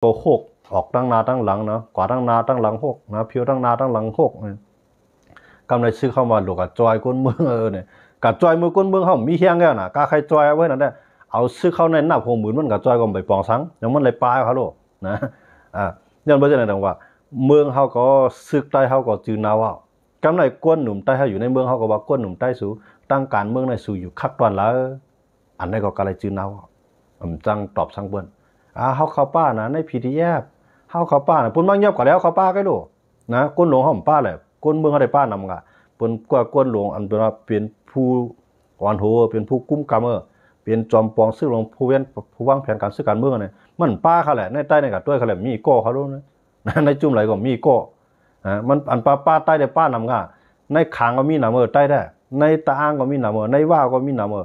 โตหกออกตั้งหน้าตั้งหลังเนาะกว่าตั้งหน้าตั้งหลังหกนะเพียวตั้งหน้าตั้งหลังหกกำไรซื้อเข้ามาหลวกับจอยก้นเมืองเนี่ยกับจอยมือก้นเมืองเขามีเฮียงแก่น่ะกาใครจอยเอาไว้นั่นแหละเอาซื้อเข้าในหน้าหัวหมื่นมันกับจอยก็ไปปองสังอย่างมันเลยปลายเขาโลนะย้อนไปจะไหนดังว่าเมืองเขาก็ซึกใต้เขาก็จืดนาวกำไรก้นหนุ่มใต้เขาอยู่ในเมืองเขาก็ว่าก้นหนุ่มใต้สู่ตั้งการเมืองในสู่อยู่คักตอนแล้วอันนี้ก็กำไรจืดนาวจังตอบสังเบิ้ลเขาเข้าป้านะในพีทีแอฟเขาเข้าป้านะปุ่นบางเงียบกว่าแล้วเข้าป้าก็ดูนะก้นหลวงเขาป้าเลยก้นเมืองเขาได้ป้านำกะปุ่นกว่าก้นหลวงอันเป็นว่าเป็นผู้อ่อนหัวเป็นผู้กุ้มกำเป็นจอมปองซื้อลงผู้เว้นผู้วางแผนการซื้อการเมืองเนี่ยมันป้าเขาแหละในใต้ในกับด้วยเขาแหละมีก้อเขาด้วยนะในจุ่มไหลก็มีก้อมันอันป้าใต้ได้ป้านำกะในขางก็มีหนามใต้ได้ในตาอ่างก็มีหนามในว่าก็มีหนาม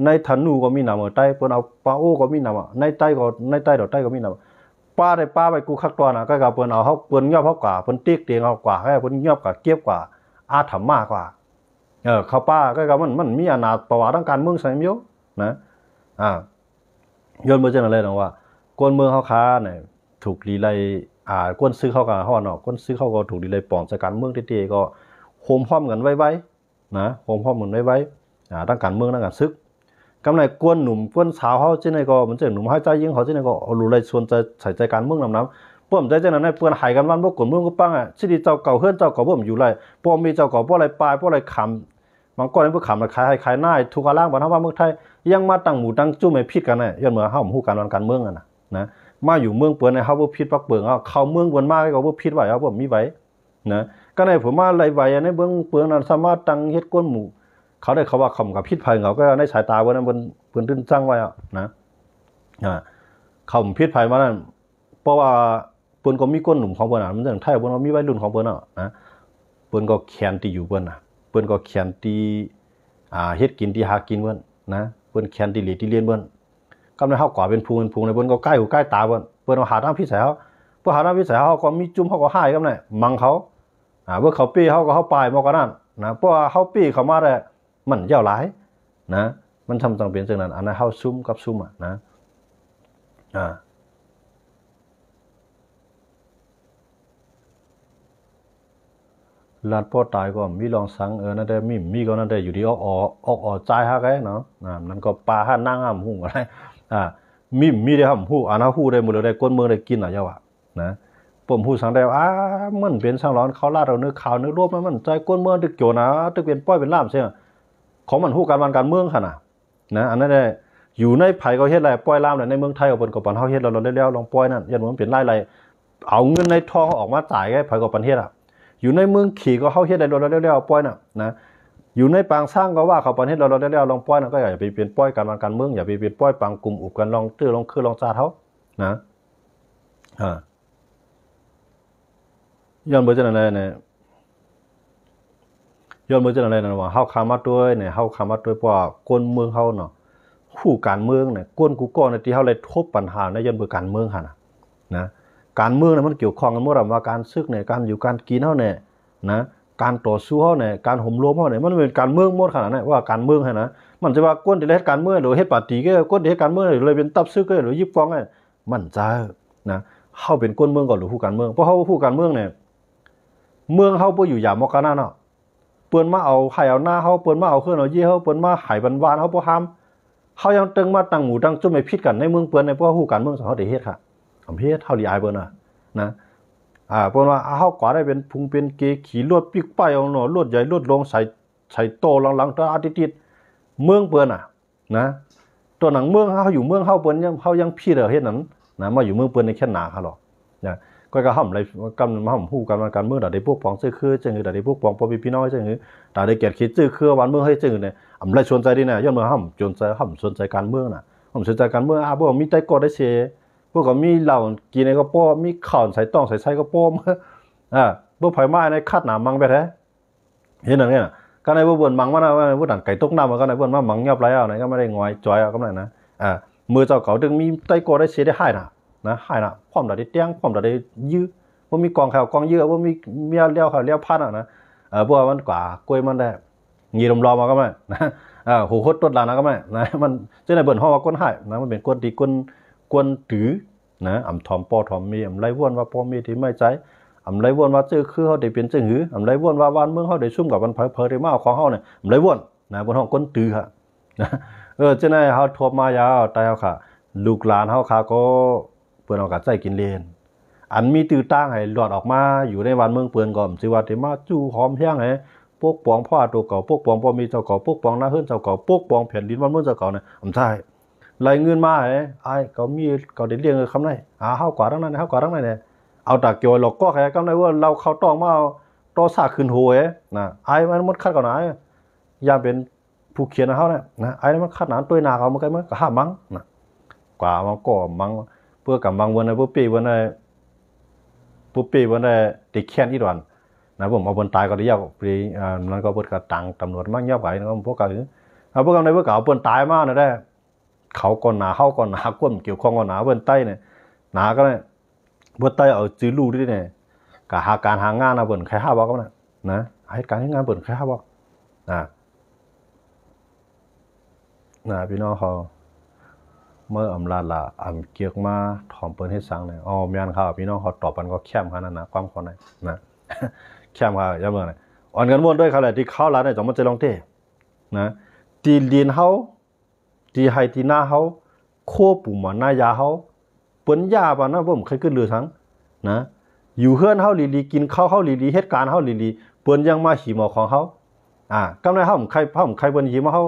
ในธนูก็มีหนามใต้เปิ้นเอาปลาโอ้ก็มีหนามในใต้ดอกใต้ก็มีหนามป้าได้ป้าไปกูคักตัวน่ะก็กับเปิ้นเอาเฮาเปิ้นยอบเฮากว่าเปิ้นติ๊กเตียงเอากว่าให้เปิ้นยอบกว่าเก็บกว่าอาถรรพ์มากกว่าเขาป้าก็กับมันมีอำนาจประวัติทางการเมืองใส่มั้ยนะย้อนบ่จังอะไรดอกว่าคนเมืองเฮาค้าเนี่ยถูกลีไลคนซื้อเข้ากับเฮาเนาะคนซื้อเข้าก็ถูกลีไลปองจากการเมืองเต้ๆก็โฮมพร้อมกันไว้ๆนะโฮมพร้อมกันไว้ๆทางการเมืองทางการศึกกำไรกวนหนุ่มกวนสาวเฮาจังได๋ก็มันจะหนุ่มเฮาใจยิงเขาจังได๋ก็รู้เลยชวนจะใส่ใจการเมืองนำป้อมใจจังนั้นเปิ้นหายกันวันบ่กวนเมืองก็ปังสิเจ้าเก่าเฮือนเจ้าเก่าบ่อยู่ไรป้อมมีเจ้าเก่าบ่อะไรปลายบ่อะไรคำบางก้อนให้ผู้ขำมาขายหน้าทุกอาล่างบ้านเฮาว่าเมืองไทยยังมาตั้งหมู่ตั้งจุ่มให้ผิดกันน่ะย้อนเมื่อเฮาฮู้การเมืองนะมาอยู่เมืองเปิ้นให้เฮาบ่ผิดปักเปิงเข้าเมืองเปิ้นมาก็บ่ผิดไว้เฮาบ่มีไว้นะก็ในผมมาไล่ไว้ในเมืองเปิ้นนั้นสามารถตั้งเฮ็ดก้นหมู่เขาได้เขาว่าคำกับผิดภัยเขาก็ในสายตาเพิ่นนั้นเพิ่นตึ้นจังไว้นะเขาผิดภัยมานั้นเพราะว่าเปิ้นก็มีก้นหนุ่มของเปิ้นมันจังไทยเปิ้นก็มีวัยรุ่นของเปิ้นนะเปิ้นก็แค้นที่อยู่เปิ้นเปิ้นก็แค้นที่เฮ็ดกินที่หากินเปิ้นนะเปิ้นแค้นที่หลีที่เรียนเปิ้นกำลังเฮากว่าเป็นพุงในเปิ้นก็ใกล้หูใกล้ตาเปิ้นเอาหาทางพิสัยเฮาเพื่อหาทางพิสัยเฮาก็มีจุ่มเฮาก็หายกำไดมังเขาเบ่เขาปี้เฮาก็เฮาปลายมาก็นั้นนะเพราะว่าเฮาปี้เข้ามาได้มันยาวหลายนะมันทำต้องเป็นจังนั้นอันนั้นเฮาซุ่มกับซุ่มนะลาดป้อตายก็มีลองสังนั่นได้มีก็นั่นได้อยู่ดีออกใจหาไกเนาะนั่นก็ปลาหานั่งห้ามหูอะไรมีได้ห้ามหูอันเฮาฮู้ได้หมดเลยได้ก้นเมืองได้กินเจ้านะผมฮู้สังได้มันเป็นสังร้อนเขาลาดเอาเนื้อขาวเนื้อรวบมันใจก้นเมืองตึกโจนะตึกเป็นป้อยเป็นล่ามใช่ของมันฮู้การเมืองคั่นนะอันนั้นได้อยู่ในไผก็เฮ็ดไรป้อยล่ามในเมืองไทยก็เปิ้นก็ปานเฮาเฮ็ดเราได้แล้วลองป้อยนั่นยันมันเป็นไล่ๆเอาเงินในทองออกมาจ่ายไงไผก็ปานเฮ็ดอยู่ในเมืองขี่ก็เฮาเฮ็ดได้เราแล้วป้อยนะอยู่ในปางสร้างก็ว่าเขาปานเฮ็ดเราได้แล้วลองป้อยนั่นก็อย่าไปเป็นป้อยการเมืองอย่าไปเป็นป้อยปางกลุ่มอุบกันลองตื้อลองคือลองจาเฮานะย้อนเบิ่จังนั้นเนี่ยย้อนเบิ่จังนั้นนะว่าเฮาคามาด้วยเนี่ยเฮาคามาด้วยเพราะว่าคนเมืองเฮาเนาะคู่การเมืองเนี่ยก้นกูก้อนที่เฮาเลยทบปัญหาในย้อนเบิ่การเมืองหั่นนะการเมืองเนี่ยมันเกี่ยวข้องกันหมดว่าการซึกเนี่ยการอยู่การกินเฮาเนี่ยนะการต่อสู้เฮาเนี่ยการห่มรวมเฮาเนี่ยมันเป็นการเมืองหมดขนาดนั้นว่าการเมืองหั่นนะมันจะว่าก้นที่เฮ็ดการเมืองหรือเฮ็ดปาร์ตี้ก็ก้นที่เฮ็ดการเมืองเลยเป็นตับซึกก็หรือยิบฟองมันจะนะเฮาเป็นก้นเมืองก่อนหรือผู้การเมืองเพราะเฮาผู้การเมืองเนี่ยเมืองเฮาบ่อยู่ยามอกกันนั่นเนาะเปิ้นมาเอาไผเอาหน้าเฮาเปิ้นมาเอาเครื่องเอายี่เฮาเปิ้นมาหายบ้านๆเฮาบ่ห้ามเฮายังตึงมาตั้งหมู่ตั้งจุ่มให้ผิดกันในเมืองเปิ้นในเพราะผู้การเมืองเฮาได้เฮ็ดค่ะเฮ็ดเฮาลีอายเปิ้นนะเปิ้นว่าเฮากว่าได้เป็นพุงเป็นเกขี่รถปิกป้ายเอาเนาะรถใหญ่รถลงใส่โตหลังๆตาอาทิตย์เมืองเปิ้นนะตัวหนังเมืองเฮาอยู่เมืองเฮาเปิ้นยังเฮายังผิดเฮ็ดนั้นนะมาอยู่เมืองเปิ้นในแค่หนาค่ะหรอกนะก็ห้ำอะไรกำมาห้ำหูการเมืองได้พวกปองซื้อคือจังได้พวกปองปอพี่น้อยจังได้เกียรติคิดซื้อคือวันเมืองให้จังเนี่ยอะไรสนใจดีนะย้อนเมืองห้ำสนใจการเมืองห้ำสนใจการเมืองพวกมีไต้กอได้เสียพวกก็มีเหล่ากินในกระป๋อมีข่าวใส่ต้องใส่ไส้กระป๋อพวกไผ่ไม้ในคาดหนามังไปแท้เห็นอย่างนี้ก็ในพวกบนมังว่าพวกด่านไก่ตกน้ำมันก็ในพวกมังเงียบไรเอาไหนก็ไม่ได้งอยจอยเอาก็ไม่นะมือเจ้าเขาถึงมีไต้กอได้เสียได้ให้นะให้พร้อมได้เตี้ยงพร้อมได้ยื้อว่ามีกองข่าวกองยื้อว่ามีเมียเลี้ยวข่าวเลี้ยวพันนะพวกมันกว่ากล้วยมันได้ยีลมรอมาก็ไม่นะหูโคตรต้นลานะก็ไม่นะมันเจ้าในเบิ่นห้องว่าก้นให้นะมันเป็นก้นตีก้นถือ นะอำทอมปอทอมมีอำไรว่นว่าปอมีที่ไม่ใจอำไรว่นว่าจื้อคือเขาได้เป็นจื้อหืออำไรว่นว่าบ้านเมืองเขาได้ซุ่มกับวันเพอได้มาของเขาเนี่ยอำไรว่นนะบนห้องก้นตื้อค่ะนะจะไหนเขาทบมายาวตายเขาค่ะลูกหลานเขาค่ะก็เปิ้นเอากะใจกินเลนอันมีตื้อตั้งให้หลอดออกมาอยู่ในวันเมืองเปิ้นก็สิว่าได้มาจู้หอมแห้งให้ปกป้องพ่อตัวเก่าปกป้องพ่อมีเจ้าเก่าปกป้องนาเฮือนเจ้าเก่าปกป้องแผ่นดินวันเมืองเจ้าเก่าเนี่ยใช่ไหลเงินมาไอ้ก็มีก็ได้เลี้ยงคำไหนเฮากว่าทั้งนั้นเฮากว่าทั้งนั้นเนี่ยเอาตาเกี่ยวหลอกก็แค่กำไรว่าเราเข้าต้องมาต่อซากขึ้นโหยนะไอ้มันคัดก่อนนะยามเป็นผู้เขียนเฮาเนี่ยนะไอ้มันคัดหนาตัวหน้าเขามันก็ห้ามมั้งนะกว่ามันก็มั้งเพื่อกับมังวันในปุ๊บปีวันในติแค้นอีดอนนะผมเอาบนตายก็ได้ยาวปีนั้นก็เปิดกระตังตำรวจมั่งยาวไปนะพวกกันพวกกันในพวกเขาเปิดตายมากนะได้เขาก่อนหนาเข้าก่อนหนาก้นเกี่ยวข้องก่อนหนาเบิ้นใต้เนี่ยหนาก็เนี่ยเบิ้นใต้เอาจื้อลูด้วยเนี่ยกับหาการหางานนะเบิ้นใครห้าบอกก็นะให้การให้งานเบิ้นใครห้าบอกนะพี่น้องเขาเมื่ออำลาละเกี่ยวมาถอมเปิ้นให้สังเนี่ยแม่นครับพี่น้องเขาตอบกันก็แคมขนาดนะความคนไหนนะแคมครับอย่าเบิ่งเลยอ่อนกันม่วนด้วยเขาแหละที่เข้าร้านเนี่ยต้องมันจะลองเต้นะตีลีนเฮาตีไฮตีหน้าเฮาโคปู่หมอนายาเฮาเปิ้นยาปานนะผมเคยขึ้นเรือทั้งนะอยู่เฮือนเฮาลีกินข้าวเฮาลีเหตุการณ์เฮาลีเปิ้นยังมาหิหมอของเฮากำไรเฮาใครเปิ้นหิมาเฮา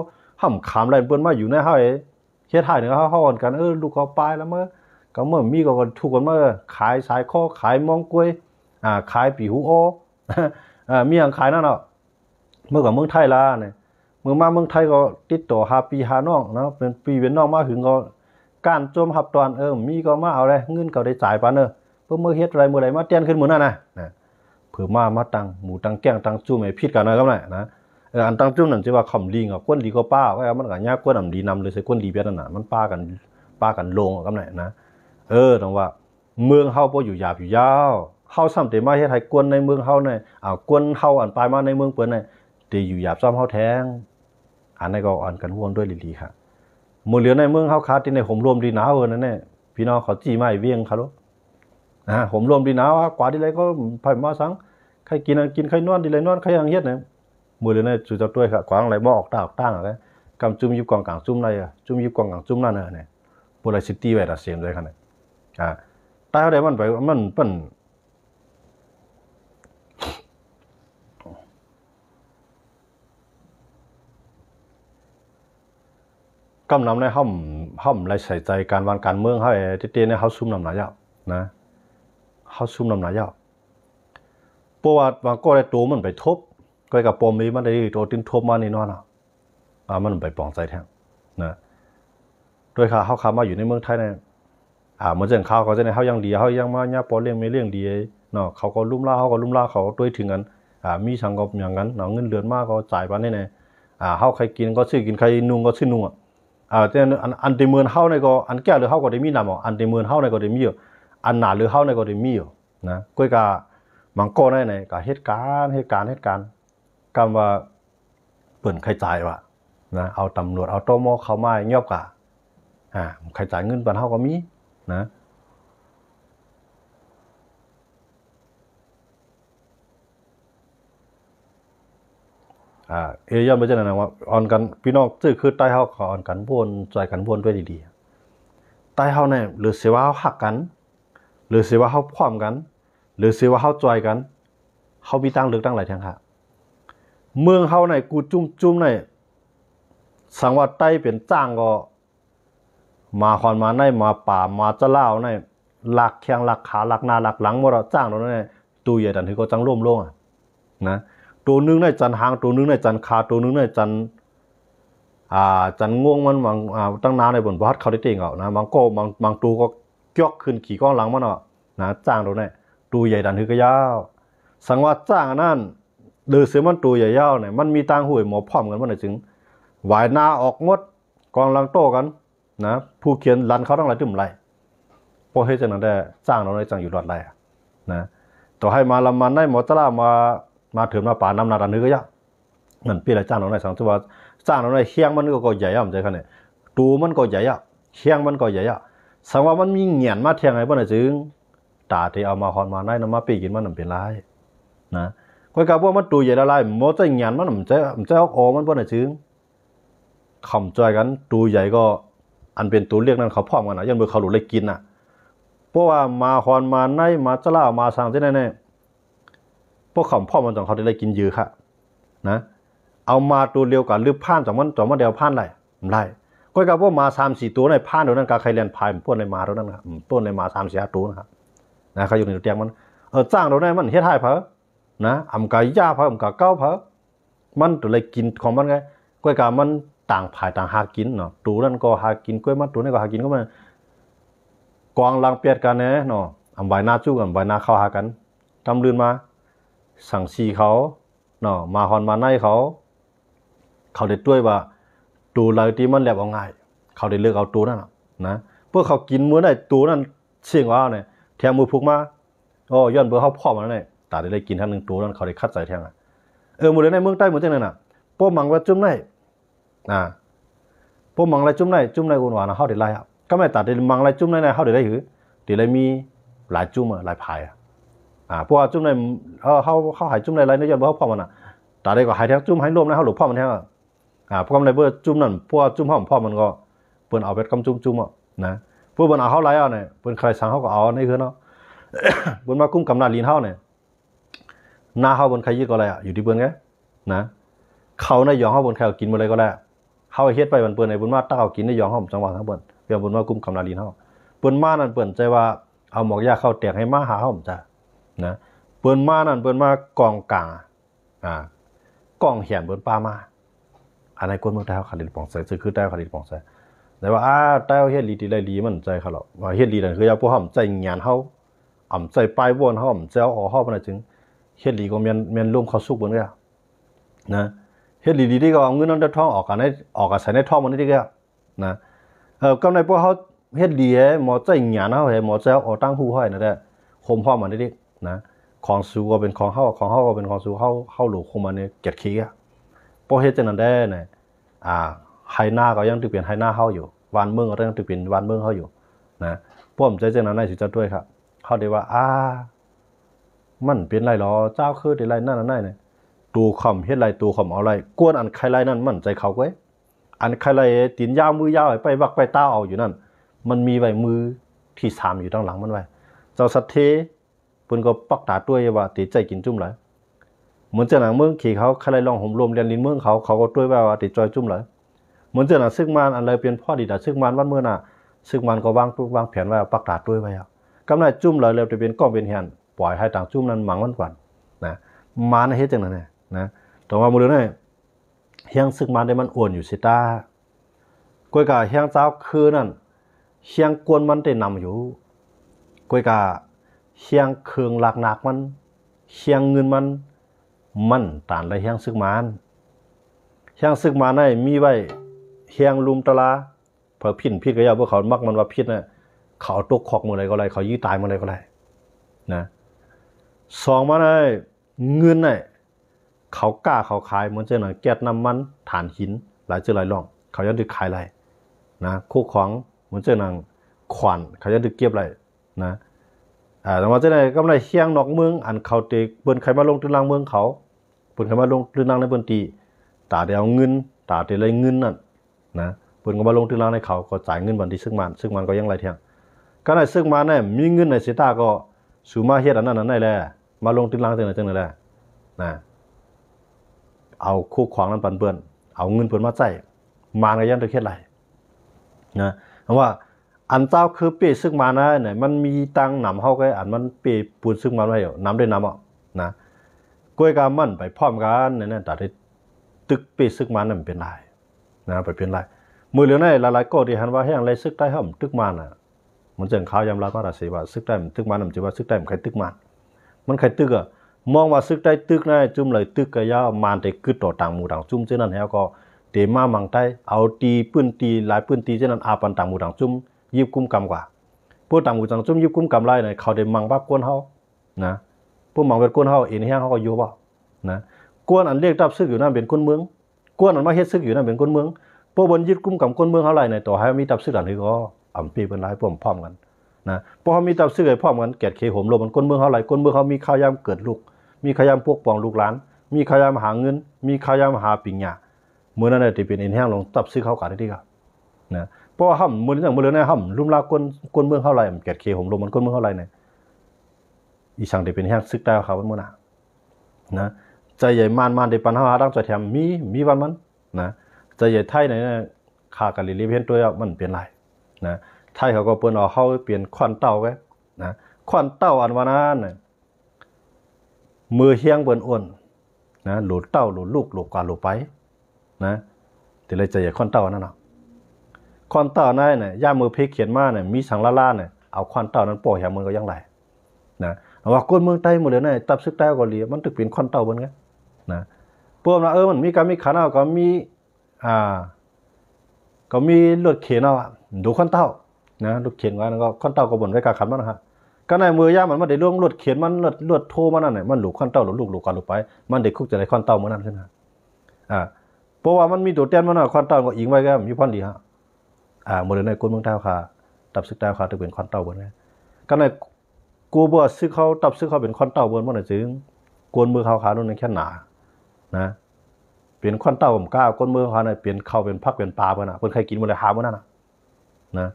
ขามไรเปิ้นมาอยู่ในเฮาเฮ็ดให้เนี่ยเฮาอ่อนกันลูกเขาปลายแล้วเมื่อมีก็ถูกกันมาขายสายคอขายมองกล้วยขายปีหูมีอย่างขายนั่นเนาะเมื่อกับเมืองไทยล่ะเนี่ยเมื่อมาเมืองไทยก็ติดต่อหาปีหาน้องนะเป็นปีเป็นน้องมาถึงก็การโจมหับตอนมีก็มาเอาเลยเงินก็ได้จ่ายปานเพื่อเมื่อเฮ็ดอะไรเมื่อไรมาเตียนขึ้นหมู่นั่นนะเผื่อมาตั้งหมู่ตั้งแก้งตั้งจุ่มให้ผิดกันนะครับนะอันตั้งจุ่มนั่นสิว่าคำลิงกับก้นดีก็ป้าว่ามันก็ยากก้นอำดีนำเลยใส่ก้นดีเบียดนั่นน่ะมันป้ากันลงกับไหนนะต้องว่าเมืองเฮาบ่อยู่หยาบอยู่ยาวเฮาซ้ำแต่มาเฮ็ดให้กวนในเมืองเฮาเนี่ยกวนเฮาอันปลายมาในเมืองเปิ้นเนี่ยตีอยู่หยาบซ้ำเฮาแทงอันนั้นก็อ่อนกันห่วงด้วยลีๆค่ะหมู่เหลือในเมืองเฮาคาที่ในห่มรวมดีหนาวนั่นแน่พี่น้องเขาจี้ไม้เวียงค่ะโลห่มรวมดีหนาวกว่าดีไรก็ไผมาสังใครกินใครนอนดีไรนอนใครยังเฮ็ดเนี่ยหมู่เหลือในจุดตัวค่ะกวางไหลบ่ออกตั้งอะไรกำจุ่มอยู่กองกลางจุ่มในจุ่มอยู่กองกลางจุ่มนั่นเนี่ยบ่ได้สิตีไว้ละเสียมเลยคั่นน่ะตายได้มันไปมันเปิ้นกำนำในห้อมไรใส่ใจการวางการเมืองเฮาเต้ๆในเฮาซุ่มนำหน้ายาวนะเฮาซุ่มนำหน้ายาวเพราะว่าบางก็ได้ตัวมันไปทบก็กับปมมีมันได้ตัวตึงทบมานี่เนาะมันไปปองใจแท้นะโดยค่ะเฮาเข้ามาอยู่ในเมืองไทยเนี่ยเหมือนจังข่าวเขาจะในเฮายังดีเฮายังมาญาปอเลี้ยงไม่เลี้ยงดีเนาะเขาก็ลุ่มล่าเฮาก็ลุ่มล่าเขาด้วยถึงกันมีสังก็อย่างนั้นเนาะเงินเดือนมากก็จ่ายปานนี้แน่เฮาใครกินก็ซื้อกินใครนุ่งก็ซื้อนุ่งแต่อันที่เมืองเฮาเนี่ยก็อันแก่หรือเฮาก็ได้มีนำอันที่เมืองเฮาเนี่ยก็ได้มีอันหนาหรือเฮาเนี่ยก็ได้มีนะก้อยกะมังก็ได้ก็เหตุการณ์กำว่าเปิ้นใครจ่ายว่ะนะเอาตำรวจเอาตมเข้ามายอบกะใครจ่ายเงินปานเฮาก็มีนะย้อนไปจังนั้นว่าอ่อนกันพี่น้องซื่อคือใต้เฮาขออ่อนกันบ่นใจกันบ่นด้วยดีๆใต้เฮาเนี่ยหรือสิว่าเฮาฮักกันหรือสิว่าเฮาพร้อมกันหรือสิว่าเฮาจอยกันเฮามีตั้งเลือกตั้งหลายแทงค่ะเมืองเฮาเนี่ยกูจุ่มๆเนี่ยสังว่าใต้เป็นจ้างก็มาคอนมาในมาป่ามาจะลาวในหลักแข้งหลักขาหลักหน้าหลักหลังบ่จ้างตรงนั้นตู้ใหญ่ดันที่ก็จังล่มลงนะตัวนึงในจันหางตัวนึงในจันขาตัวนึงในจันจันง่วงมันบางตั้งนานในบนบอสเขาได้เต่งเอานะบางตัวก็ยกขึ้นขี่ก้อนหลังมันนะจ้างตรงนี้ตัวใหญ่ดันที่ก็ยาวสังว่าจ้างนั่นหรือเสือมันตัวใหญ่ยาวเนี่ยมันมีตังห่วยหมอพร้อมกันมันจึงหวายหน้าออกงดกองลังโต้กันนะผู้เขียนรันเขาต้องไรตึมไรพอให้จังนั้นได้จ้างเราได้จังอยู่รอดไรนะต่อให้มาลำมันได้หมอตลามาถึงมาป่าน้ำนาดันนึกก็ยะนั่นปีละจ้างเราได้สังที่ว่าจ้างเราได้เคียงมันก็ใหญ่ย่ำใจขนาดตัวมันก็ใหญ่ย่ะเคียงมันก็ใหญ่ย่ะ สังว่ามันมีเหงียนมาเทียงไงบ่น่ะจึงตาที่เอามาฮอนมาได้นำมาปีกินมันนำเป็นไรนะก้อยกะบ่มันตูใหญ่ละลายหมอใจเหงียนมันนำใจออกอมันบ่น่ะจึงคำจอยกันตูใหญ่ก็อันเป็นตูเรียกนั้นเขาพร้อมกันน่ะยันเบ่เขาหลุดเลยกินน่ะเพราะว่ามาฮอนมาในมาจะล่ามาสร้างที่ไหนๆพวกเขาพ่อมันต้องเขาได้เลยกินยือค่ะนะเอามาตัวเดียวกันหรือผ่านจากมันเดียวผ่านไรไม่ได้ก็กับว่ามา3-4ตัวในผ่านเท่านั้นการใครเรียนพายป้นในมาเท่านั้นครับป้นในมา3-4ตัวนะครับนะเขาอยู่ในเตียงมันจ้างเราได้มันเฮ็ดให้เพอนะอำกายยาเพออำกาเก้าเพอมันตัวเลยกินของมันไงก็กับมันต่างภายต่างหากินเนาะตัวนั้นก็หากินกล้วยมันตัวนี้ก็หากินก็มันกองลังเปียดกันเนี่ยเนาะอำใบหน้าจู้กันใบหน้าเข้าหากันกำลืนมาสั่งซีเขาเนาะมาฮอนมาในเขาได้ด้วยว่าตูอะไรที่มันแลบเอาง่ายเขาได้เลือกเอาตัวนั่นนะเพื่อเขากินมื้อไหนตัวนั้นเสี่ยงว่าเนี่ยแทงมือพุกมาย้อนเบอร์เขาพ่อมันเนี่ยตาได้กินทั้ง1ตัวนั้นเขาได้คัดใส่แทงมื้อในเมืองใต้เหมือนจังนั้นน่ะป้อมังว่าจุ่มได้ป้อมังอะไรจุ่มได้อุ่นหวานเฮาได้ไล่อ่ะก็ไม่ตัดได้มังอะไรจุ่มได้เฮาได้หือที่ได้มีหลายจุ่มหลายพายเพราะว่าจุ่มในเขาหายจุ่มในไรเนี่ยย้อนเบอร์เขาพ่อมันน่ะตาได้ก็หายแทงจุ่มให้รวมนะเฮาหลบพ่อมันแทงพวกในเบอร์จุ่มนั่นพวกจุ่มพ่อมันก็เปิ้นเอาไปกำจุ่มนะพวกเปิ้นเอาเฮาไล่เอาเนี่ยเปิ้นใครสั่งเฮาก็เอานี่คือเนาะ เปิ้นมากุ้มกำนาลีนเฮาเนี่ยหน้าเฮาเปิ้นใครยึดก็อะไรอยู่ที่เปิ้นไงนะเขาในยองเฮาเปิ้นใครกินบ่ได้ก็ได้เฮาเฮ็ดไปเปิ้นในเปิ้นมาตักเอากินในยองเฮาจังหวะทั้งเปิ้นเปิ้นมากุ้มกำนาลีนเฮาเปิ้นมานั่นเปิ้นใจว่าเอาหมอกยาเข้าแตกให้มาหาเฮาจ้ะนะเปิ้นมานั่นเปิ้นมากองกลางกองเหียนเปิ้นปามาอันไหนคนเมืองไทยเขาขาดปองใส่คือได้ขาดปองใส่แต่ว่าได้เฮ็ดลีดีได้ลีมันใจเขาหรอกว่าเฮ็ดลีนั่นคือพวกเฮาใจงานเฮาใจปลายวนเฮาใจเอาเฮาปานจึงเฮ็ดลีก็แม่นร่วมเข้าสุกเบิ่นแล้วนะเฮ็ดลีดีๆก็เอาเงินนั้นท้องออกกันให้ออกกันใส่ในท้องมันนี่ก็นะกำในพวกเฮาเฮ็ดลีหมอใจงานเฮาหมอใจเอาตั้งฮู้ให้นั่นแหละโคมพ่อมันนี่นะของสูก็เป็นของเฮาก็เป็นของสูเฮาหลูกคงมันนี่เกียรติขี้อ่ะพอเฮ็ดจังนั้นได้เนี่ยไฮนาก็ยังตึกเปลี่ยนไฮนาเฮาอยู่วานเมืองก็ยังตึกเปลี่ยนวานเมืองเฮาอยู่นะพวกผมใจจังนั้นได้สิจะด้วยครับเขาได้ว่ามันเป็นไรหรอเจ้าคือได้ไรนั่นเนี่ยตูคอมเฮ็ดไรตูคอมเอาไรกวนอันใครไรนั่นมันใจเขาไว้อันใครไรตีนยาวมือยาวไปวักไปต้าเอาอยู่นั่นมันมีไว้มือที่3อยู่ด้านหลังมันไว้เจ้าสัตเทเพิ่นก็ปักตาด้วยว่าติใจกินจุ่มหลายเหมือนเจ้าหนังเมืองขี่เขาใครลองห่มรวมเรียนลิ้นเมืองเขาก็ด้วยว่าติดจอยจุ่มเลยเหมือนเจ้าหนังซึกมันอะไรเปลี่ยนพ่อดีแต่ซึกมันวันเมื่อน่ะซึกมันก็วางแผนไว้ปักตาด้วยไว้กำไรจุ่มเลยจะเป็นก้อนเป็นแห่นปล่อยให้ต่างจุ่มนั้นหมังมันก่อนนะมาในเฮ็ดจังนั้นนะต่อมามื้อนี้เฮียงซึกมันได้มันอ้วนอยู่สิตากวยกะเฮียงเจ้าคือนั่นเฮียงกวนมันได้นำอยู่กวยกะเฮียงเครื่องหลักหนักมันเฮียงเงินมันตานไรเฮียงซึกมันได้มีไว้เฮียงลุมตะลาเผื่อพิษก็ยาวพวกเขามักมันว่าพิษน่ะเขาตกขอกมืออะไรก็ไรเขายื้อตายมืออะไรก็ไรนะ2มาได้เงินน่ะเขากล้าเขาขายเหมือนเจ้าหน่อยแก๊สน้ำมันถ่านหินหลายเจ้าหลายร่องเขายันดึกขายไรนะคู่ของเหมือนเจ้าหนังขวัญเขายันดึกเก็บไรนะแต่ว่าเจ้าหน่อยกำไรเฮียงนอกเมืองอันเขาเตะเปิ้นใครมาลงตื้นล่างเมืองเขาเปิ้นใครมาลงตื้นล่างในเปิ้นตีตาเดียวเงินตาเดียวไรเงินนั่นนะเปิ้นก็มาลงตื้นล่างในเขาก็จ่ายเงินบันที่ซึ่งมันก็ยังไรเที่ยงก็ในซึ่งมันเนี่ยมีเงินในเสียตาก็สูมาเฮ็ดอันนั้นได้แหละมาลงตื้นล่างจังนั้นแหละนะเอาคู่ขวางนั้นปันเปิ้นเอาเงินเปิ้นมาใช้มาก็ยังได้เฮ็ดไรนะเพราะว่าอันเจ้าคือเป้ซึ่งมานะเนี่ยมันมีตังนำเฮาก็อันมันเป้ปูนซึ่งมันไว้อยู่นำได้นำอ่ะนะกล้วยกามันไปพร้อมกันเนี่ยแต่ได้ตึกเป้ซึ่งมันนั่นเป็นไรนะไปเป็นไรมือเหลือในหลายๆก็ที่หันว่าแห้งไรซึกได้ห่มตึกมันน่ะมันจังข่าวยำรับว่าสิว่าซึกได้ตึกมันมันสิว่าซึกได้ใครตึกมันใครตึกอ่ะมองว่าซึกได้ตึกนะจุ่มเลยตึกก็ยาวมันได้กึดต่อต่างหมู่ต่างจุ่มเช่นนั้นแล้วก็เตมามังใต้เอาตีปื้นตีหลายปื้นตีเช่นนั้นอาปันต่างหมู่ต่างจุ่มยิบกุ้มกำกว่าพวกต่างหมู่ต่างจุ่มยิบกุ้มกำไรเนี่ยเขาได้มังบับกวนเฮานะพวกมังเป็นกวนเฮาเอ็นแห้งเฮาก็อยู่บ่นะกวนอันเรียกตับซึกอยู่นั่นเป็นคนเมืองกวนอันมาเฮ็ดซึกอยู่นั่นเป็นคนเมืองพวกบนยึดกุ้มกำคนเมืองเฮาไรเนี่ยต่อให้มีตับซึกอันนี้ก็ ปีเป็นหลายพร้อมกันนะเพราะเขามีตับซื้อให้พร้อมกันแกดเคโหมลมมันก้นเมืองเขาไหลก้นเมืองเขามีข้าวยามเกิดลูกมีข้าวยามพวกปองลูกหลานมีข้าวยามหาเงินมีข้าวยามหาปิ่งหยาเมื่อนั้นจะเป็นเอ็นแห้งลงตับซื้อเขากันได้ดีครับนะเพราะว่าห้ามมืออย่างมือเลยนะห้ามลุ่มลาก้นเมืองเขาไหลแกดเคโหมลมมันก้นเมืองเขาไหลเนี่ยอีสังจะเป็นแห้งซึกได้เขาวันเมื่อน่ะนะใจใหญ่มานเดปันหาดังใจแถมมีวันมันนะใจใหญ่ไทยเนี่ยขากันรีบเห็นตัวมันเปลี่ยนไรนะไทยเขาก็เปิ้นเอาเข้าเปลี่ยนควันเต้าไว้นะควันเต้าอันวานั้นน่ะมือเฮียงเปิ้นอ้วนนะหลุดเต้าหลุดลูกหลุดกว่าหลุดไปนะแต่เลยใจใหญ่ควันเต้านั่นน่ะควันเต้านั่นน่ะย่ามือเพกเขียนมาเนี่ยมีสังล่าเนี่ยเอาควันเต้านั้นปล่อยแหมือก็ยังไรนะว่าคนเมืองใต้หมดเลยนะตับซึกใต้ก็เลียมันตึกเป็นควันเต้าเบิ่นไงนะพวกเรามันมีการมีขันเอาก็มีก็มีรถเข็นเอาดูควันเต้านะรถเข็นไว้แล้วก็ควันเต้าก็บ่นไว้กาขันมันนะฮะก็ในมือย่ามันได้ล่วงรถเข็นมันรถโทมันนั่นน่ะมันหลูกควันเต้าหลูกกันหลูกไปมันได้คุกจะได้ควันเต้ามื้อนั้นขึ้นฮะเพราะว่ามันมีตัวเต้นมันน่ะควันเต้าก็อิงไว้ก็มีพรดีฮะหมดเลยในคนเมืองใต้ค่ะตับซึกใต้ค่ะตึกเป็นควันเต้าเบิ่นไงก็ในกูบ่ซื้อเขาตับซื้อเขาเป็นควันเต้าเบิ่นบ่น่ะจึงกวนมือเขาขาโน่นแค่หนานะเป็นควันเต้าผมกล้ากวนมือเขาน่ะเปลี่ยนเข้าเป็นพักเป็นปลาเพิ่นน่ะเพิ่นเคยกินมื้อละหามื้อนั้นน่ะนะ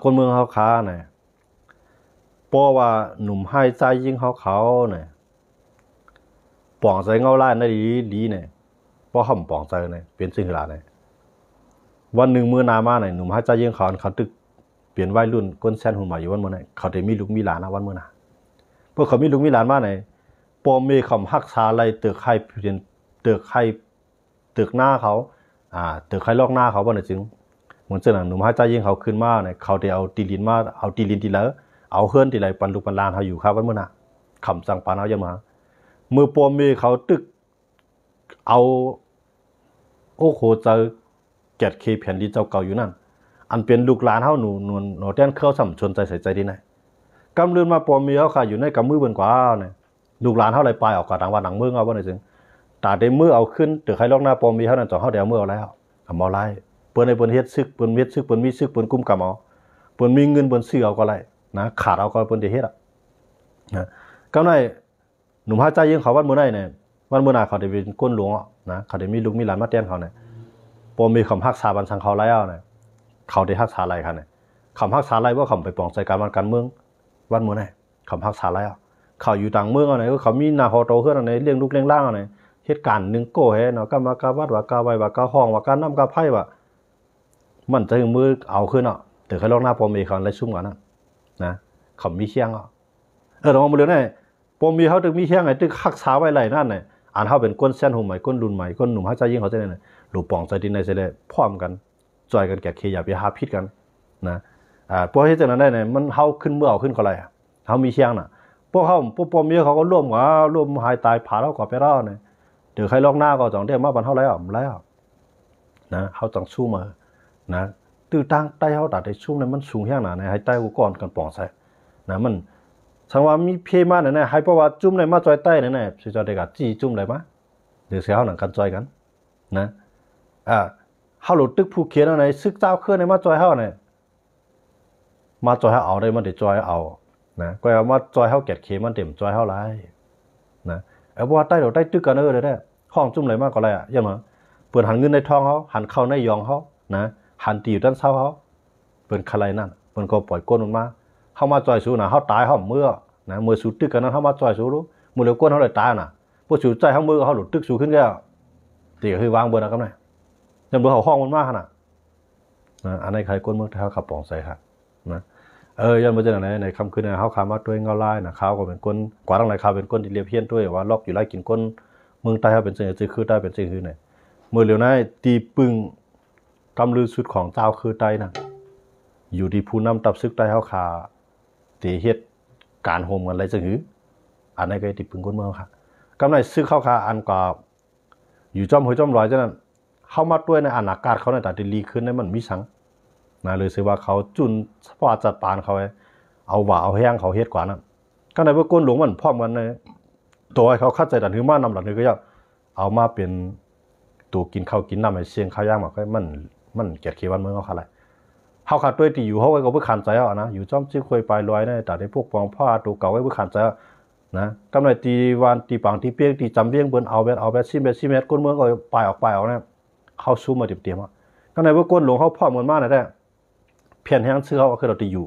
กวนมือเขาขาน่ะเพราะว่าหนุ่มให้ใจยิงเขาน่ะป่องใจเงาล้านได้ดีเนี่ยเพราะห่ำป่องใจเนี่ยเป็นสิ่งหลายเนี่ยวันหนึ่งมื้อนามาเนี่ยหนุ่มให้ใจยิงเขาตึกเปลี่ยนวัยรุ่นก้นแซนหุ่นใหม่อยู่วันมื้อเนี่ยเขาได้มีลูกมีหลานนะวันมื้อน่ะพวกเขามีลูกมีหลานมาเนี่ยปอมเมคำฮักษาไล่ตึกไข่เปลี่ยนตึกไข่ตึกหน้าเขาตึกไข่ลอกหน้าเขาบ่น่ะจึงเหมือนเจ้าหนุ่มให้ใจยิงเขาขึ้นมาเนี่ยเขาได้เอาตีลินมาเอาตีลินตีแล้วเอาเฮือนตีไหลปันลูกปันลานเขาอยู่ครับวันมื้อน่ะคำสั่งปานเอาอย่ามามือปอมเมเขาตึกเอาโอ้โหเจอแกดเคแผ่นดินเจ้าเก่าอยู่นั่นอันเป็นลูกหลานเฮาหนูแต้นเข้าสำชนใจใส่ใจดีไหนกำเรือนมาปอมเมเขาค่ะอยู่ในกำมือเบิ่นกว่าเนี่ยลูกหลานเฮาไหลไปออกกะดังว่าหนังเมืองเอาบ่ได้จึงตาได้มือเอาขึ้นตึกไข่ลอกหน้าปอมเมเฮานั่นจ่อเฮาได้เอามือเอาแล้วเอาไล่เปิ้นให้เปิ้นเฮ็ดซึกเปิ้นเฮ็ดซึกเปิ้นมีซึกเปิ้นกุมกำเอาเปิ้นมีเงินเปิ้นซื้อเอาก็ไล่นะขาดเอาก็เปิ้นได้เฮ็ดนะกำไดหนุ่มหาใจยิงเขาวันมื้อไหนเนี่ยวันมื้อหน้าเขาได้เป็นก้นหลวงนะเขาได้มีลูกมีหลานมาแต้นเขาเนี่ยปอมีคำฮักษาบันสังเขาแล้วเนี่ยเขาได้ฮักษาอะไรครับเนี่ยคำฮักษาอะไรว่าเขาไปปองใจการเมืองวันมื้อไหนคำฮักษาอะไรเขาอยู่ต่างเมืองอะไรก็เขามีนาฮอโตเฮือนอะไรเลี้ยงลูกเลี้ยงล่างอะไรเหตุการณ์นึงโก้เนาะก็มากาวัดว่ากาไว้ว่ากาห้องว่ากาน้ำกาไผ่ว่ามันจะมือเอาขึ้นเนาะแต่เขาลอกหน้าปอมีเขาอะไรซุ่มกันนะเขามีเคียงเรามาเรื่องนี้ปมมีเขาตึกมีเชียงไงตึกฮักษาไว้ไรนั่นเนี่ยอ่านเขาเป็นก้นเส้นหุ่มใหม่ก้นรุ่นใหม่ก้นหนุ่มฮักใจยิ่งเขาจะเนี่ยหลุดป่องใจดินในใจเลยพร้อมกันจอยกันแก่เคอย่าไปหาพิษกันนะพวกที่จะนั้นได้เนี่ยมันเขาขึ้นเมื่อเอาขึ้นก็ไรเขามีเชียงน่ะพวกเขาพวกปมมีเขาก็ร่วมหายตายผ่าแล้วก่อไปแล้วเนี่ยเดี๋ยวใครลอกหน้าก็จังเดียวมาบันเท่าไรแล้วนะเขาจังสู้มานะตื้อตั้งใต้เขาตัดได้ชุ่มเนี่ยมันสูงแค่ไหนให้ใต้กูก่อนกันป่องใส่นะมันสังว่ามีเพมาเนี่ยให้เพราะว่าจุ่มในมาจอยใต้เนี่ยสิจอยได้กับจี้จุ่มเลยมั้ยเดี๋ยวเสียเขาหนังกันจอยกันนะเขาหลุดตึกผู้เขียนอะไรซึกเจ้าเคลื่อนในมาจอยเขาเนี่ยมาจอยเขาเอาได้มันเดี๋ยวจอยเอานะก็เอามาจอยเขาแกะเขมันเต็มจอยเขาไรนะเพราะว่าใต้เราใต้ตึกกันเลยได้ห้องจุ่มเลยมากกว่าไรยังมั้งเปิดหันเงินในทองเขาหันเข้าในยองเขานะหันตีอยู่ด้านเท้าเขาเปิดคลายนั่นเปิดก็ปล่อยก้นมันมาเข้ามาจอยสู้นะเขาตายเขาเมื่อนะเมื่อสู้ตึกกันนั้นเขามาจอยสู้รู้มือเลี้ยวก้นเขาเลยตายน่ะพวกสู้ใจเขามือเขาหลุดตึกสู้ขึ้นแก่ตีก็คือวางเบอร์นะครับเนี่ยจนเบอร์เขาห้องมันมากขนาดอันนี้ใครก้นเมืองเท้าขับปองใส่ครับนะยันมาจากไหนในคำคืนเนี่ยเขาขามาด้วยเงาลายนะเขาก็เป็นก้นกว่าตั้งหลายเขาเป็นก้นที่เรียบเพี้ยนด้วยว่าล็อกอยู่ไล่กินก้นเมืองใต้เขาเป็นเสือคือใต้เป็นเสือคือเนี่ยมือเลี้ยวนั้นตีปึงกำลือสุดของเจ้าคือใต้น่ะอยู่ที่ผู้นำตับซึกใต้เขาขาตีเฮ็ดการโฮมกันอะไรจังหืออันนี้ก็ติดปึงก้นเมืองค่ะกำไรซึกเข้าขาอันกว่าอยู่จอมหัวจอมลอยฉะนั้นเข้ามาด้วยในอนาคตเขาในแต่ดีขึ้นในมันมีสังนะเลยสิว่าเขาจุนพอจัดปานเขาเอาว่าเอาแห้งเขาเฮ็ดกว่านั้นก็ในว่าก้นหลวงมันพร้อมกันในตัวเขาเข้าใจแต่ถือมานำหลักนึงก็จะเอามาเป็น ตัวกินข้าวกินน้ำไอ้เสียงข้าวย่างมาก็มันเกียดเขียวันเมืองเขาขาดอะไรเขาขาดด้วยที่อยู่เขาก็เพื่อขันใจอ่ะนะอยู่จ้อมชื่อคุยไปลอยเนี่ยแต่ในพวกปองพ่อตัวเก่าไว้เพื่อขันใจนะกำไรตีวันตีปังตีเปี้ยงตีจำเปี้ยงเบิ้นเอาเบ็ดซิเมตก้นเมืองก็ไปออกเนี่ยเข้าซูมาเตรียมอ่ะกำไรว่าก้นหลวงเขาพ่อเหมือนมากเลยได้เพี้ยนแห้งซื้อเขาคือเราตีอยู่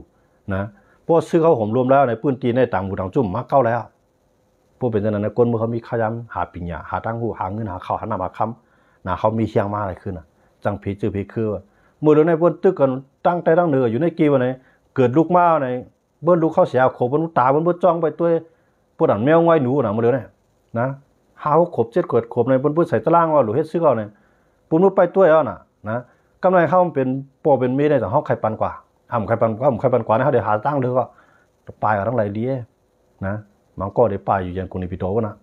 นะเพราะซื้อเขาผมรวมแล้วในปืนตีในต่างหมู่ต่างจุ่มมาเก้าแล้วพวกเป็นอย่างนั้นก้นเมืองเขามีขยันหาปิญญาหาตั้งหูหาเงินหาข้าวหาน้ำหาคำนะเขามีเชียงมาอะไรขึ้นอ่ะจังผีจื้อผีคือมือเดียวในบนตึกกันตั้งใจตั้งเหนืออยู่ในกีวันไหนเกิดลูกมาในเบิ้ลลูกเข้าเสียขบบนตาบนจ้องไปตัวปวดหันแมวง่อยหนูนะมือเดียวเนี่ยนะหาขบเจ็ดเกิดขบในบนใส่ตารางว่าหรือเฮ็ดซื้อเอาเนี่ยปุ่นไปตัวเอาน่ะนะกำไรเข้าเป็นปอเป็นมีได้แต่ห้องใครปันกว่าใครปันกว่านะเขาเดี๋ยวหาตั้งเลยก็ปลายกับทั้งหลายดีนะมันก็ได้ปลายอยู่ยันกุนิปิโตวะนะ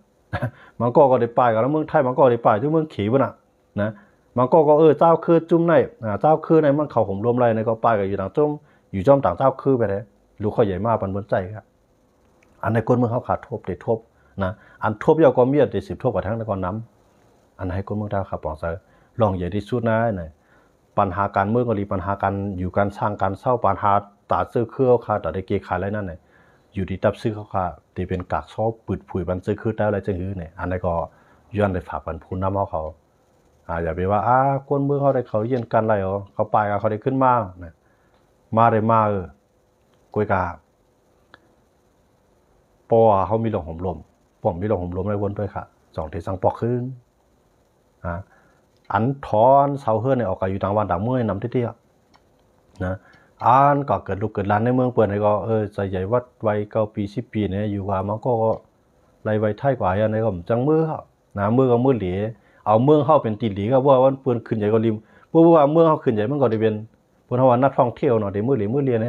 มันก็ได้ปลายกับแล้วเมืองไทยมันก็ได้ปลายที่เมืองขีวะนะมันก็เจ้าคือจุ่มในเจ้าคือในมันเขาผมรวมไรในก็ปลายกับอยู่ต่างจุ่มอยู่จอมต่างเจ้าคือไปเลยลูกเขาใหญ่มากปันบนใจครับอันในก้นเมืองเขาขาดทบเด็ดทบนะอันทบยาวก็มีเด็ด10 ทบกว่าทั้งในก้อนน้ำอันให้ก้นเมืองดาวขับปองใส่ลองใหญ่ที่สุดนะเนี่ยปัญหาการเมืองก็ดีปัญหาการอยู่การสร้างการเศร้าปัญหาตาซื้อเครื่องขาดแต่ได้เกขายอะไรนั่นเนี่ยอยู่ที่ตับซื้อเขาขาดที่เป็นกากซอปืดผุยบันซื้อคือได้อะไรจังหื้อเนี่ยอันนี้ก็ย้อนได้ฝากปันพูนน้ำเขาอย่าไปว่าก้นเมืองเขาได้เขาเย็นกันอะไรเขาไปเขาได้ขึ้นมาเนี่ยมาได้มากุยกาปอเขามีหลงห่มลมผมมีหลงห่มลมในวนด้วยค่ะ2 ที่สังปอกขึ้นอันถอนเสาเฮือนเนี่ยออกอยู่ต่างวันต่างเมืองนำที่นะอันก็เกิดลูกเกิดหลานในเมืองเปิดเนี่ยก็ใจใหญ่วัดวัย9 ปี10 ปีเนี่ยอยู่ว่ามันก็ไรวัยไทยกว่าอย่างนี้ก็จังมือเขานะมือก็มือเหลียเอาเมืองเข้าเป็นตีหลีก็ว่าวันเปืนขึ้นใหญ่ก็ริมเพราะว่าเมืองเขาขึ้นใหญ่มันก็ได้เป็นเพราะว่านักท่องเที่ยวเนาะเดี๋ยวมือเหลียมือเลียน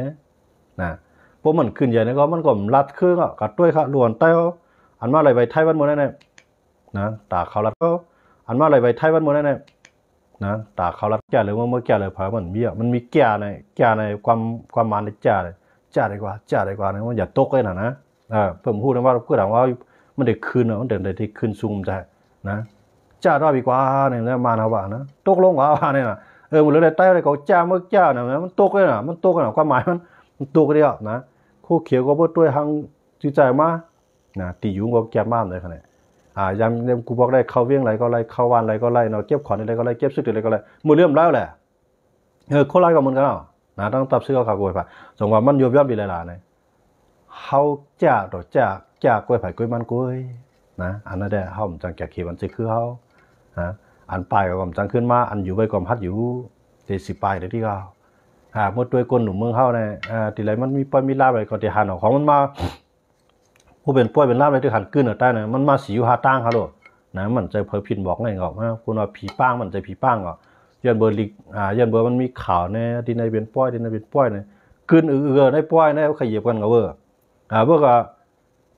ะเพราะมันขึ้นใหญ่เนี่ยก็มันก็ลัดเครื่องกัดด้วยค่ะล้วนเต้าอันว่าไรวัยไทยวันหมดนั่นนะตาเขาลัดก็อันว่าอะไรไปไทยวันหมดนั่นนะตาเขาลัดแก่เลยเมื่อแก่เลยเพราะมันมีแก่ในความมันในแก่ดีกว่านะมันอย่าตกเลยนะเพิ่มพูดนะว่าเพื่อถามว่ามันได้คืนมันเดินได้ที่คืนซุ่มใจนะรอบดีกว่าเนี่ยมาหนาว่านะตกลงว่าเนี่ยนะมันเลยได้ใต้เลยเขาเมื่อเนี่ยมันตกเลยนะมันตกเลยนะความหมายมันตกเลยนะคู่เขียวก็บ่ด้วยทางจิตใจมานะตีอยู่ก็แก่มากเลยขนาดยังกูบอกได้เข้าเวียงไรก็ไรเข้าวันไรก็ไรเนาะเก็บขอนอะไรก็ไรเก็บซื้ออะไรก็ไรมือเลื่อมแล้วแหละคนไรก็เหมือนกันเนาะนะต้องตับซื้อเขากล้วยผ่าสงว่ามันโยบย่อมดีหลายๆเนี่ยเขาจ้าต่อจ้ากล้วยผ่ากล้วยมันกล้วยนะอันนั้นได้เขาจังแก่ขี้มันจะคือเขาอันปลายก็กำจังขึ้นมาอันอยู่ไปก่อมพัดอยู่10 ปลายเลยที่เขาเมื่อตัวคนหนุ่มเมืองเขาเนี่ยทีไรมันมีปอยมีลาบอะไรก็จะหันออกของมันมาผู้เป็นป่วยเป็นลาบอะไรที่หันขึ้นใต้เนี่ยมันมาสีอยู่หาตั้งเขาด้วยนะมันใจเพอพินบอกไงก็คุณว่าผีป้างมันใจผีป้างก็ยันเบอร์ลิกยันเบอร์มันมีข่าวเนี่ยที่ในเป็นป่วยเนี่ยขึ้นในป่วยเนี่ยขยับกันก็เวอร์เพื่อก็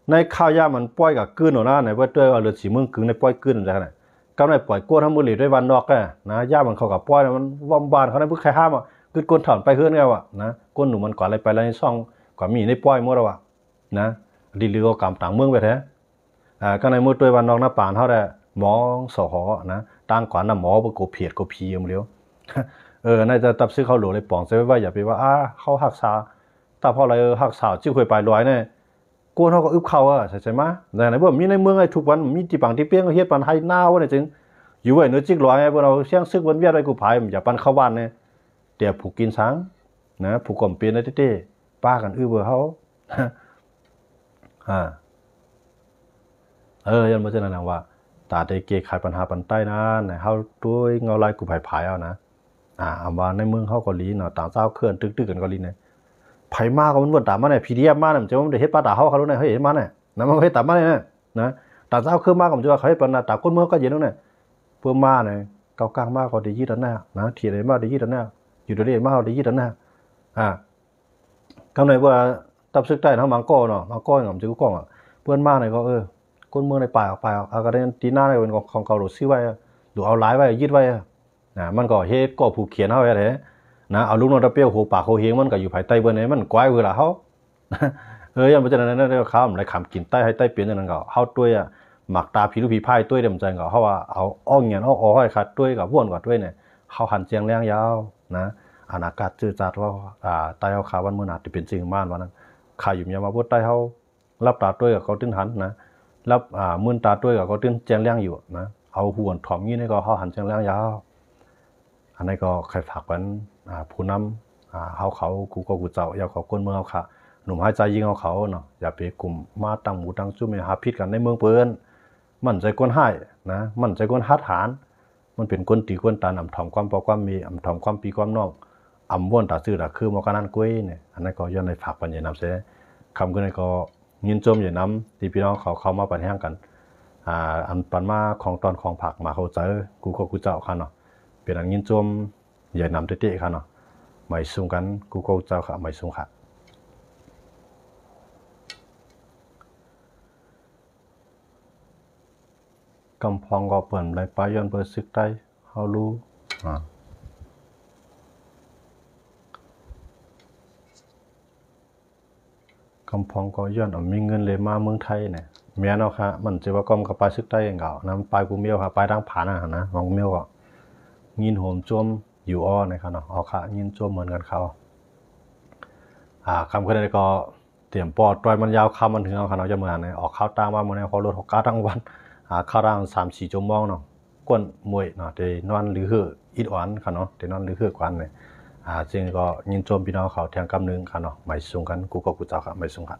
ในข้าวยามันป่วยกับขึ้นหรอนะในว่าด้วยเลือดสีมึงกึ่งในป่วยขึ้นอะไรเนี่ยก็ในปล่อยก้นทั้งมือหลีด้วยวันนอกนะย่ามันเข้ากับป่วยมันวอมบานเขาในเพื่อใครห้ามขึ้นก้นถอนไปเฮือนไงวะนะก้นหนุ่มมันก่อนอะไรไปแล้วในซ่องก่อนมีในป่วยมั่วแล้ววะนะดีเรือก็กำต่างเมืองไปแท้ก็ในมือตัววันนอกหน้าป่านเท่าได้หมอสหนะตั้งก่อนน่ะหมอไปกูเพียดกูพีมาเลี้ยวน่าจะตับซื้อเขาหลวเลยป่องเซไว้อย่าไปว่าเขาหักษาแต่พออะไรหักษาจิ้วเคยไปลอยเนี่ยกวนเขาก็อึบเขาใช่ไหมแต่ไหนว่ามีในเมืองไอ้ทุกวันมีที่ปังที่เปี้ยงเฮ็ดปันไทยหน้าวะเนี่ยจึงอยู่ไว้เนื้อจิกลอยไงพวกเราเชี่ยงซึกวันเวียดอะไรกูพายอย่าปันเข้าบ้านเนี่ยเดี๋ยวผูกกินสังนะผูกกลมเปลี่ยนได้เต้ป้ากันเบอร์เขายันมาเจอหนังว่าตาเตเกขายปัญหาปันใต้นะไหนเขาด้วยเงาลายกูผายเอานะเอามาในเมืองเขาเกาหลีเนาะต่างเจ้าเคลื่อนตึกกันเกาหลีเนี่ยไผ่มากก็มันบดตามมาเนี่ยพีดีเอฟมาเนี่ยมันจะมันได้เฮ็ดปลาตาเขารู้เนี่ยเขาเห็นมาเนี่ยนะมันเฮ็ดตามมาเนี่ยนะต่างเจ้าเคลื่อนมากก็มันจะเขาเฮ็ดปัญหาตาก้นเมืองก็เย็นแล้วเนี่ยเพื่อมาเนี่ยเกากลางมากก็ได้ยี่ตันหน้านะทีไหนมาได้ยี่ตันหน้าอยู่ตัวเรียนมากได้ยี่ตันหน้ากำไรว่าตับซึกใต้เขามังก้อเนาะมังก้ออย่างผมจะกู้กล้องเพื่อนมาเนี่ยก็คนเมืองในป่าออกก็ได้ตีหน้าในเป็นของเก่าหลุดซื้อไว้หรือเอาหลายไว้ยึดไว้มันก็เฮ็ดก็ผูกเขียนเขาไว้เลยนะเอาลูกนอนตะเปียวโหปากโหเฮงมันก็อยู่ภายใต้เบอร์นี้มันกวายเวลาเขายันไปจนนั้นเขาอะไรขำกินใต้ให้ใต้เปลี่ยนอย่างนั้นก็เขาตัว หมักตาผีลูกผีพายด้วยเดิมใจก็เขาว่าเอาอ้องเงี้ยอ้อให้ขาดด้วยกับว่นกับด้วยเนี่ยเขาหันเจียงแรงยาวนะอากาศจืดจัดว่าใต้เขาขาวันมื่อนาจะเป็นจริงมากวันนั้นขาอยู่ยามาพูดใต้เขารับตาด้วยกับเขาตื้นหันนะรับมื่นตาด้วยกับเขาตื้นเจียงแรงอยู่นะเอาห่วนถอมงี้นี่ก็เขาหันเจียงแรงยาวอันนี้ก็ใครฝากวันผู้นำเขากูก็กูเจ้าอย่าขอก้นเมืองเขาค่ะหนุ่มหายใจยิงเอาเขาเนาะอย่าไปกลุ่มมาตั้งหมูตั้งจุ่มหาพิษกันในเมืองเปิ้นมันใจก้นให้นะมันใจก้นฮัดหานมันเป็นก้นตีก้นตาอำทอมความปอความมีอำทอมความปีความนอกอำว่นตาซื่อตาคือมอกานันกุ้ยเนี่ยอันนั้นก็ย้อนในฝากปัญญานำเสคำก็ในก็ยินจมอยู่น้ำที่พี่น้องเขามาปัญหากันอันปันมาของตอนของผักมาเขาเจอกูก็กูเจ้าค่ะเนาะเป็นอันยินจมอย่านำเตะๆค่ะเนาะไม่สูงกันกูก็เจ้าค่ะไม่สูงค่ะกำพองก็เปิดไรปลายย้อนเปิดซึกได้เขารู้กำพองก็ย้อนมีเงินเลยมาเมืองไทยเนี่ยเมียเนาะค่ะมันจะว่ากอมกับปลายซึกได้เองเก่าน้ำปลายกูเมียวค่ะปลายดังผ่านนะมองเมียวก็ยินโหมจมอยู่อ้อนะครับเนาะเอาค่ะยินจมเหมือนกันเขาคำคือใดก็เตรียมปอดตอยมันยาวคำมันถึงเอาค่ะเนาะจะเหมือนเนี่ยออกข้าวตามว่ามันเนี่ยเขาลดหกก้าทั้งวันข้าวร่าง3-4 ชั่วโมงเนาะก้นมวยเนาะเดนอนหรือหืออิดอ่อนค่ะเนาะเดนอนหรือหือกวันเนี่ยจึงก็ยินจมพี่น้องเขาแทงกำนึงค่ะเนาะไม่สูงกันกูก็กูเจ้าค่ะไม่สูงค่ะ